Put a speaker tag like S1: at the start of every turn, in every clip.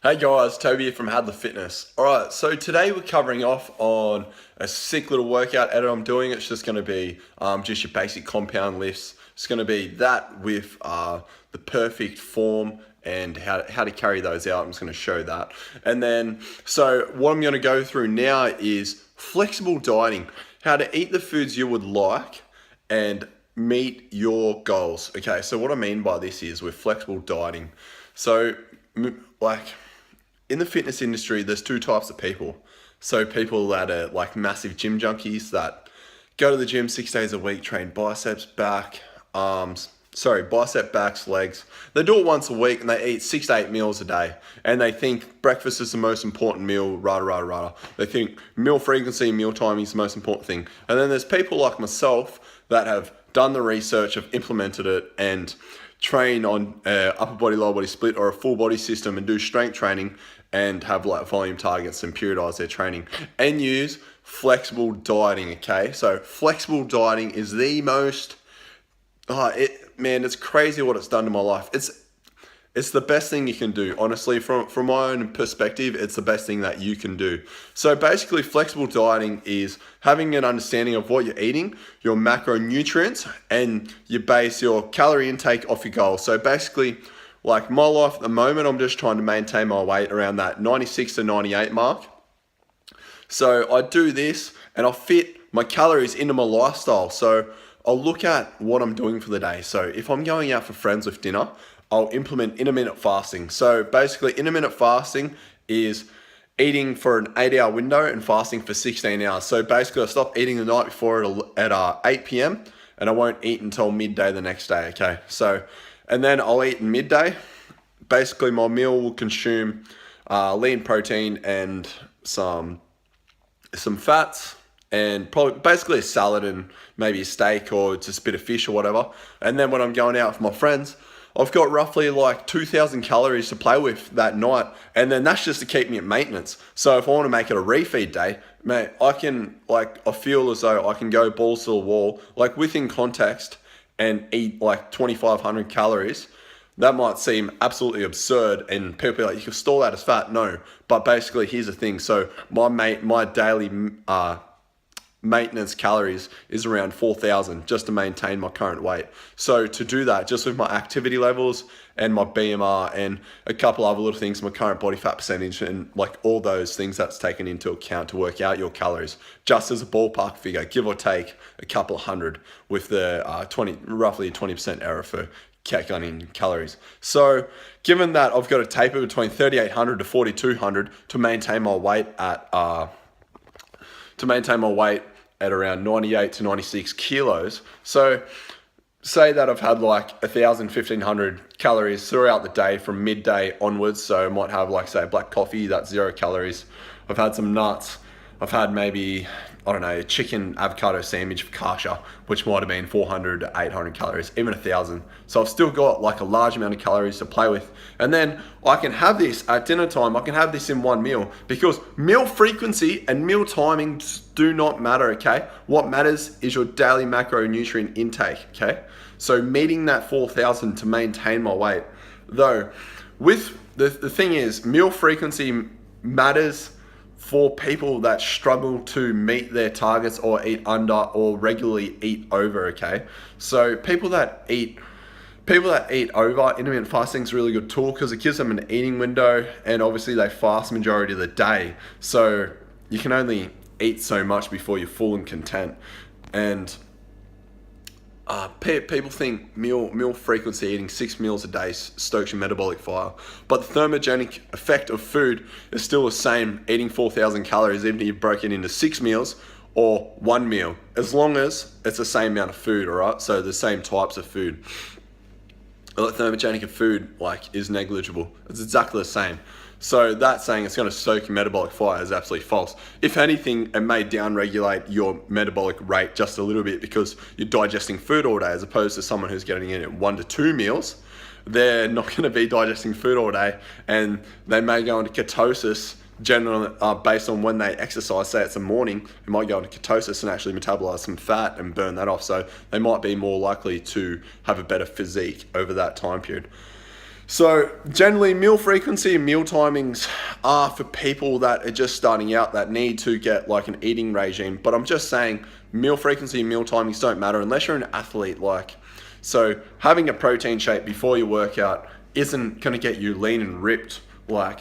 S1: Hey guys, Toby here from Hadler Fitness. Alright, so today we're covering off on a sick little workout edit I'm doing. It's just going to be just your basic compound lifts. It's going to be that with the perfect form and how to carry those out. I'm just going to show that. And then, so what I'm going to go through now is flexible dieting. How to eat the foods you would like and meet your goals. Okay, so what I mean by this is with flexible dieting. So, like, in the fitness industry, there's two types of people. So people that are like massive gym junkies that go to the gym 6 days a week, train biceps, back, bicep, backs, legs. They do it once a week and they eat 6 to 8 meals a day. And they think breakfast is the most important meal, rada. They think meal frequency, meal timing is the most important thing. And then there's people like myself that have done the research, have implemented it, and train on upper body, lower body split or a full body system and do strength training and have like volume targets and periodize their training and use flexible dieting. Okay, so flexible dieting is the most it's crazy what it's done to my life. It's the best thing you can do, honestly. From my own perspective, it's the best thing that you can do. So basically, flexible dieting is having an understanding of what you're eating, your macronutrients, and you base your calorie intake off your goals. So basically, like my life at the moment, I'm just trying to maintain my weight around that 96 to 98 mark. So I do this and I fit my calories into my lifestyle. So I'll look at what I'm doing for the day. So if I'm going out for friends with dinner, I'll implement intermittent fasting. So basically, intermittent fasting is eating for an 8-hour window and fasting for 16 hours. So basically, I stop eating the night before at 8 p.m. and I won't eat until midday the next day, okay? So, and then I'll eat in midday. Basically, my meal will consume lean protein and some fats, and probably basically a salad and maybe a steak or just a bit of fish or whatever. And then when I'm going out with my friends, I've got roughly like 2,000 calories to play with that night. And then that's just to keep me at maintenance. So if I want to make it a refeed day, mate, I feel as though I can go balls to the wall, like within context, and eat like 2,500 calories. That might seem absolutely absurd, and people are like, you can store that as fat. No, but basically, here's the thing. So my daily maintenance calories is around 4,000 just to maintain my current weight. So to do that, just with my activity levels and my BMR and a couple other little things, my current body fat percentage and like all those things that's taken into account to work out your calories, just as a ballpark figure, give or take a couple of hundred, with the roughly a 20% error for calculating calories. So given that I've got a taper between 3,800 to 4,200 to maintain my weight at around 98 to 96 kilos. So say that I've had like 1,000, 1,500 calories throughout the day from midday onwards. So I might have like, say, black coffee, that's 0 calories. I've had some nuts. I've had maybe, I don't know, a chicken avocado sandwich for kasha, which might have been 400 to 800 calories, even 1,000. So I've still got like a large amount of calories to play with. And then I can have this at dinner time. I can have this in one meal, because meal frequency and meal timing do not matter, okay? What matters is your daily macronutrient intake, okay? So meeting that 4,000 to maintain my weight. Though, with the thing is, meal frequency matters for people that struggle to meet their targets or eat under or regularly eat over, okay? So people that eat over, intermittent fasting is a really good tool because it gives them an eating window, and obviously they fast majority of the day. So you can only eat so much before you're full and content. And people think meal frequency, eating 6 meals a day, stokes your metabolic fire. But the thermogenic effect of food is still the same, eating 4,000 calories, even if you broke it into 6 meals or 1 meal, as long as it's the same amount of food, all right? So the same types of food. The thermogenic of food is negligible. It's exactly the same. So that saying it's going to stoke your metabolic fire is absolutely false. If anything, it may downregulate your metabolic rate just a little bit because you're digesting food all day, as opposed to someone who's getting in at 1 to 2 meals. They're not going to be digesting food all day, and they may go into ketosis generally based on when they exercise. Say it's a morning, they might go into ketosis and actually metabolize some fat and burn that off. So they might be more likely to have a better physique over that time period. So generally meal frequency and meal timings are for people that are just starting out that need to get like an eating regime. But I'm just saying meal frequency and meal timings don't matter unless you're an athlete. Like, so having a protein shake before your workout isn't going to get you lean and ripped. Like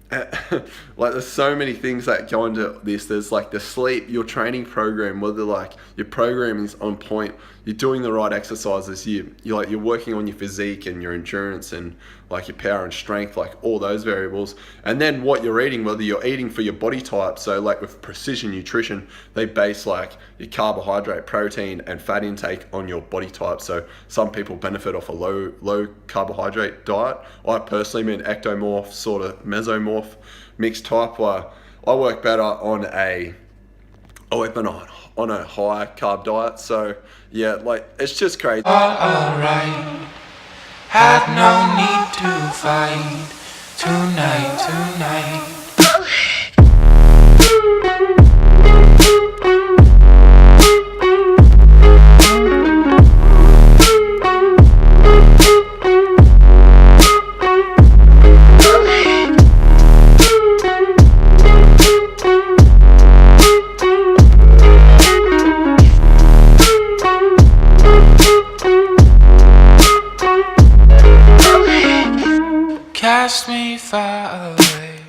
S1: there's so many things that go into this. There's like the sleep, your training program, whether like your programming is on point, you're doing the right exercises, you're working on your physique and your endurance and like your power and strength, like all those variables. And then what you're eating, whether you're eating for your body type. So like with precision nutrition, they base like your carbohydrate, protein and fat intake on your body type. So some people benefit off a low carbohydrate diet. I personally am an ectomorph, sort of mesomorph mixed type, where I work better on a high carb diet. So yeah, like it's just crazy.
S2: Alright, had no need to fight tonight. Cast me far away,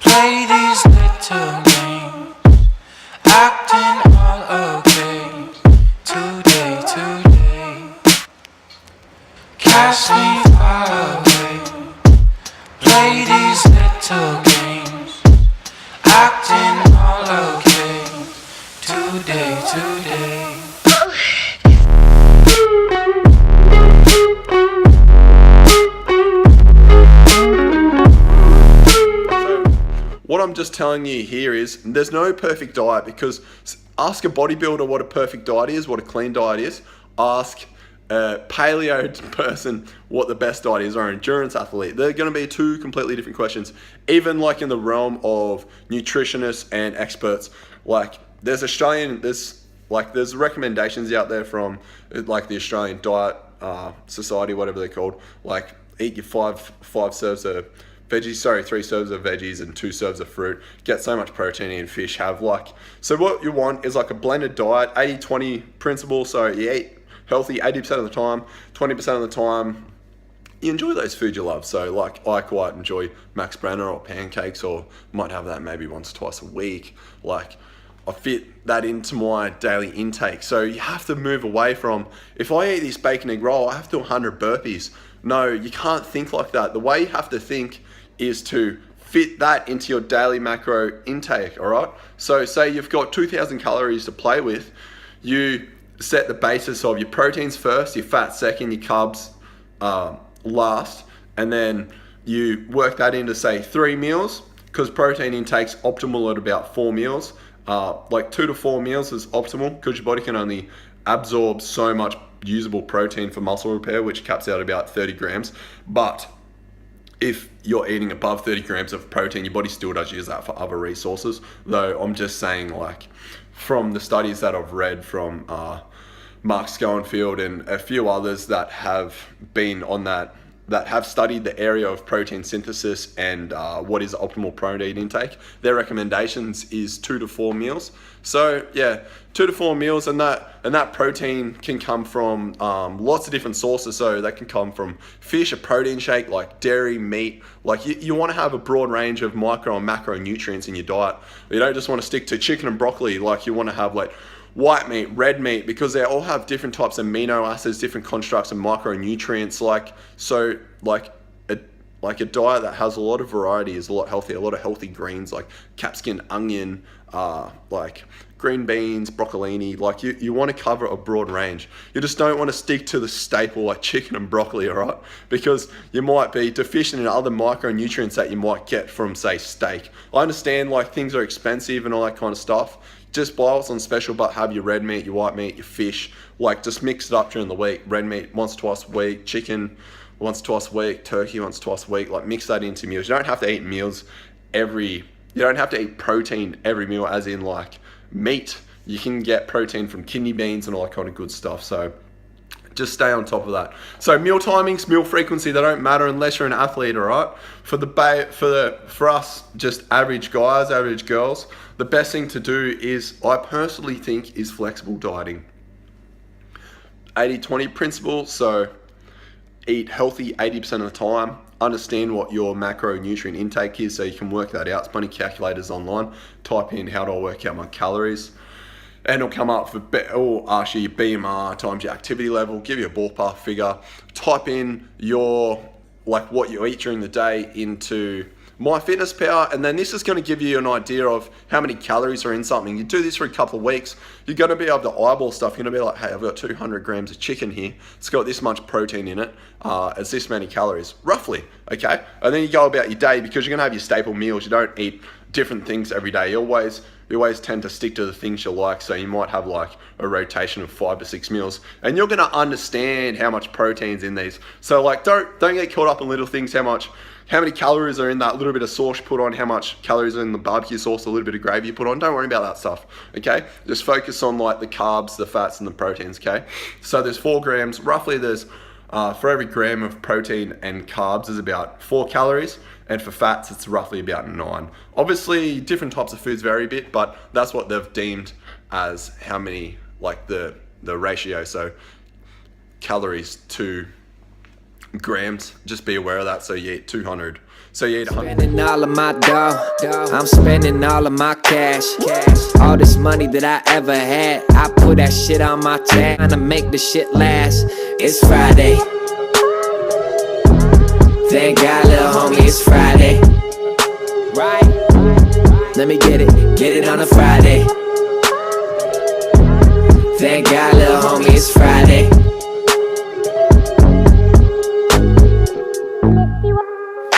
S2: play these little games, acting all okay, today. Cast me far away, play these little games, acting all okay, today.
S1: What I'm just telling you here is there's no perfect diet, because ask a bodybuilder what a perfect diet is, what a clean diet is. Ask a paleo person what the best diet is, or an endurance athlete. They're going to be two completely different questions. Even like in the realm of nutritionists and experts, like there's recommendations out there from like the Australian Diet Society, whatever they're called. Like eat your five serves of veggies, 3 serves of veggies and 2 serves of fruit. Get so much protein in fish. So what you want is like a blended diet, 80-20 principle. So you eat healthy 80% of the time, 20% of the time you enjoy those foods you love. So like I quite enjoy Max Brenner or pancakes, or might have that maybe once or twice a week. Like I fit that into my daily intake. So you have to move away from, if I eat this bacon egg roll, I have to do 100 burpees. No, you can't think like that. The way you have to think is to fit that into your daily macro intake, all right? So say you've got 2,000 calories to play with, you set the basis of your proteins first, your fat second, your carbs last, and then you work that into say 3 meals, because protein intake's optimal at about 4 meals. Like 2 to 4 meals is optimal, because your body can only absorb so much usable protein for muscle repair, which caps out about 30 grams. But if you're eating above 30 grams of protein, your body still does use that for other resources. Though I'm just saying, like, from the studies that I've read from Mark Schoenfield and a few others that have been on that have studied the area of protein synthesis and what is optimal protein intake, their recommendations is 2 to 4 meals. So yeah, 2 to 4 meals, and that protein can come from lots of different sources. So that can come from fish, a protein shake, like dairy, meat. Like you want to have a broad range of micro and macro nutrients in your diet. You don't just want to stick to chicken and broccoli. Like you want to have like white meat, red meat, because they all have different types of amino acids, different constructs of micronutrients. Like a diet that has a lot of variety is a lot healthier. A lot of healthy greens like capsicum, onion, like green beans, broccolini. Like you want to cover a broad range. You just don't want to stick to the staple like chicken and broccoli, all right? Because you might be deficient in other micronutrients that you might get from, say, steak. I understand like things are expensive and all that kind of stuff. Just buy what's on special, but have your red meat, your white meat, your fish. Like just mix it up during the week. Red meat once, twice a week. Chicken once, twice a week. Turkey once, twice a week. Like mix that into meals. You don't have to eat meals you don't have to eat protein every meal, as in like meat. You can get protein from kidney beans and all that kind of good stuff. So Just stay on top of that. So meal timings, meal frequency, they don't matter unless you're an athlete, all right? For us, just average guys, average girls, the best thing to do is, I personally think, is flexible dieting. 80-20 principle, so eat healthy 80% of the time. Understand what your macronutrient intake is so you can work that out. There's plenty of calculators online. Type in how do I work out my calories, and it'll come up or ask you your BMR times your activity level, give you a ballpark figure. Type in what you eat during the day into MyFitnessPal, and then this is going to give you an idea of how many calories are in something. You do this for a couple of weeks, you're going to be able to eyeball stuff. You're going to be like, hey, I've got 200 grams of chicken here. It's got this much protein in it. It's this many calories, roughly, okay? And then you go about your day, because you're going to have your staple meals. You don't eat different things every day. You always tend to stick to the things you like, so you might have like a rotation of 5 to 6 meals, and you're going to understand how much protein's in these. So like, don't get caught up in little things. How many calories are in that little bit of sauce you put on, how much calories are in the barbecue sauce, a little bit of gravy you put on. Don't worry about that stuff, okay? Just focus on like the carbs, the fats, and the proteins, okay? So there's 4 grams, roughly for every gram of protein and carbs is about 4 calories, and for fats it's roughly about 9. Obviously different types of foods vary a bit, but that's what they've deemed as how many, like the ratio. So calories to grams, just be aware of that. So you eat 200, so you eat 100.
S3: Spending all of my dough, I'm spending all of my cash. All this money that I ever had, I put that shit on my tab. Trying to make the shit last. It's Friday. Thank God, little homie, it's Friday. Right? Let me get it on a Friday. Thank God, little homie, it's Friday.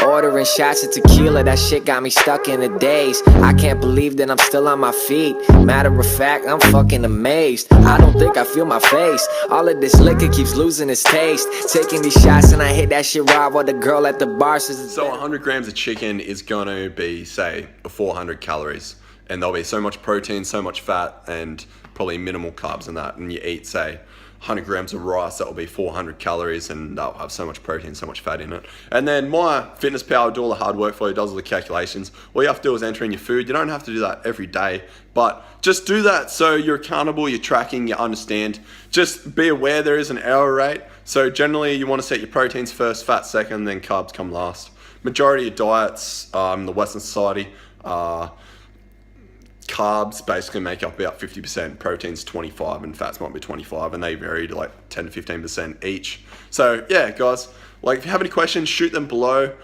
S3: Ordering shots of tequila, that shit got me stuck in a daze. I can't believe that I'm still on my feet. Matter of fact, I'm fucking amazed. I don't think I feel my face. All of this liquor keeps losing its taste. Taking these shots and I hit that shit raw while the girl at the bar says.
S1: So 100 grams of chicken is gonna be, say, 400 calories. And there'll be so much protein, so much fat, and probably minimal carbs in that. And you eat, say, 100 grams of rice, that will be 400 calories, and that'll have so much protein, so much fat in it. And then MyFitnessPal will do all the hard work for you, does all the calculations. All you have to do is enter in your food. You don't have to do that every day, but just do that so you're accountable, you're tracking, you understand. Just be aware there is an error rate. So generally you want to set your proteins first, fat second, then carbs come last. Majority of diets in the Western society, carbs basically make up about 50%, proteins 25, and fats might be 25, and they vary to like 10 to 15% each. So yeah, guys, like if you have any questions, shoot them below.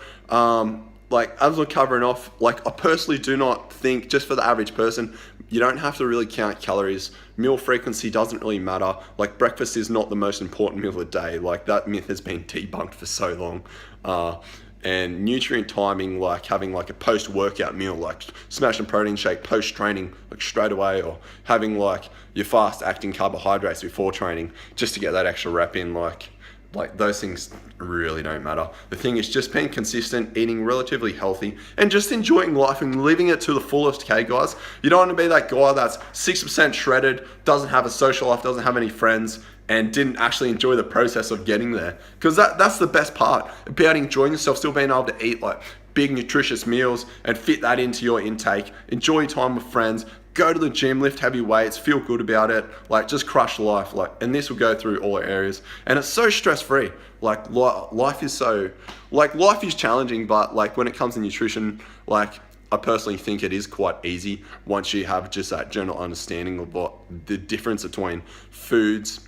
S1: Like as we're covering off, like I personally do not think, just for the average person, you don't have to really count calories. Meal frequency doesn't really matter. Like breakfast is not the most important meal of the day. Like that myth has been debunked for so long. And nutrient timing, like having like a post-workout meal, like smashing protein shake post-training, like straight away, or having like your fast-acting carbohydrates before training, just to get that extra rep in, like those things really don't matter. The thing is just being consistent, eating relatively healthy, and just enjoying life and living it to the fullest, okay, guys? You don't want to be that guy that's 60% shredded, doesn't have a social life, doesn't have any friends, and didn't actually enjoy the process of getting there. Because that's the best part about enjoying yourself, still being able to eat like big nutritious meals and fit that into your intake, enjoy your time with friends, go to the gym, lift heavy weights, feel good about it, like just crush life. Like, and this will go through all areas, and it's so stress-free. Like life is challenging, but like when it comes to nutrition, like I personally think it is quite easy once you have just that general understanding of what the difference between foods.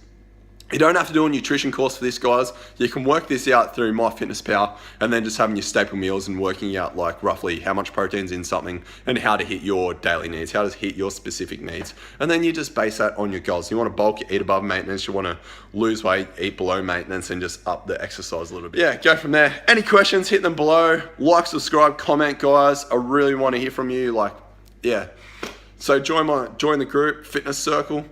S1: You don't have to do a nutrition course for this, guys. You can work this out through MyFitnessPal, and then just having your staple meals and working out like roughly how much protein's in something and how to hit your daily needs, how to hit your specific needs. And then you just base that on your goals. You want to bulk, eat above maintenance. You want to lose weight, eat below maintenance, and just up the exercise a little bit. Yeah, go from there. Any questions, hit them below. Like, subscribe, comment, guys. I really want to hear from you. Like, yeah. So join the group, Fitness Circle.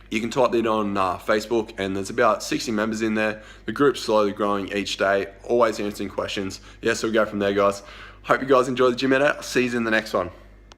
S1: You can type it on Facebook, and there's about 60 members in there. The group's slowly growing each day, always answering questions. Yeah, so we'll go from there, guys. Hope you guys enjoy the gym edit. See you in the next one.